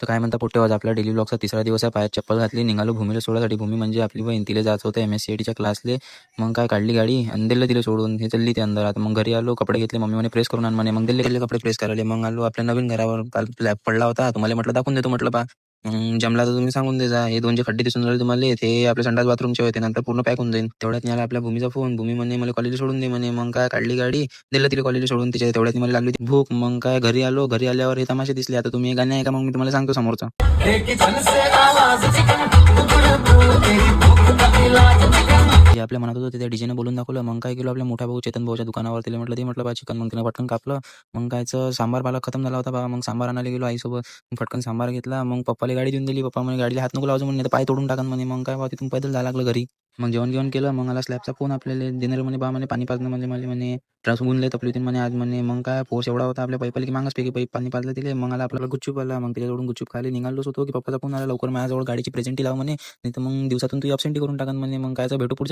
तर काय म्हणता पोट्टेवाज, आपला डेली ब्लॉगचा तिसरा दिवस आहे. पायात चप्पल घातली, निघालो भूमीला सोडायसाठी. भूमी म्हणजे आपली बहीण, तिला जायचं होतं MSCITच्या क्लासले. मग काय काढली गाडी आणि दिलं तिला सोडून, हे चालली ते अंदर. आता मग घरी आलो, कपडे घेतले, मम्मी म्हणे प्रेस करून आण म्हणे. मग दिले कपडे प्रेस करायला. मग आलो आपल्या नवीन घरावर. काल स्लॅब पडला होता, तुम्हाला म्हटलं दाखवून देतो म्हटलं बा. जमला तर तुम्ही सांगून दे जा. हे 2 जे खड्डे दिसून राहिले तुम्हाला, ते आपल्या संडास बाथरूमचे होते, नंतर पूर्ण पॅक होऊन जाईल. तेवढ्यात मला आपल्या भूमीचा फोन. भूमी म्हणे मला कॉलेजला सोडून दे म्हणे. मग काय काढली गाडी, दिलं तिला कॉलेजला सोडून. तिच्या तेवढ्यात मला लागली ती भूक. मग काय घरी आलो. घरी आल्यावर हे तमाशे दिसले. आता तुम्ही हे गाणे आहे का, मग मी तुम्हाला सांगतो समोरचं. जे आपल्या मनात होतं ते त्या डीजेनं बोलून दाखवलं. मग काय केलं, आपल्या मोठ्या भाऊ चेतन भाऊच्या दुकानावर तिला म्हटलं, ते म्हटलं बा चिकन. मग तिने पटकन कापलं. मग कायचं सांबार पाला खतम झाला होता बा. मग सांबार आणायला गेलो आईसोबत. पटकन सांबार घेतला. मग पप्पाला गाडी देऊन दिली. पप्पा म्हणे गाडीला हात नको लावजो म्हणे, पाय तोडून टाकन म्हणे. मग काय बा तिथून पैदल जायला लागलं घरी. मग जेवण केलं. मग आला स्लॅबचा फोन आपल्याला. देणार म्हणे बा म्हणे पाणी पाजणं म्हणजे मला म्हणे ट्रान्स गुणले तपली होती म्हणे आज म्हणे. मग काय पोस एवढा होता आपल्या पैपाला की मागच पैकी पैप पाणी पाजलं तिले. मग आला आपल्याला गुपचूप आला. मग त्याच्याकडून गुपचूप खाली निघालोच होतो की पप्पाचा फोन आला, लवकर माझ्याजवळ गाडीची प्रेझेंटी लाव म्हणे, नाही तर मग दिवसातून तू अब्सेंटी करून टाकन म्हणे. मग कायचं भेटू पुढच्या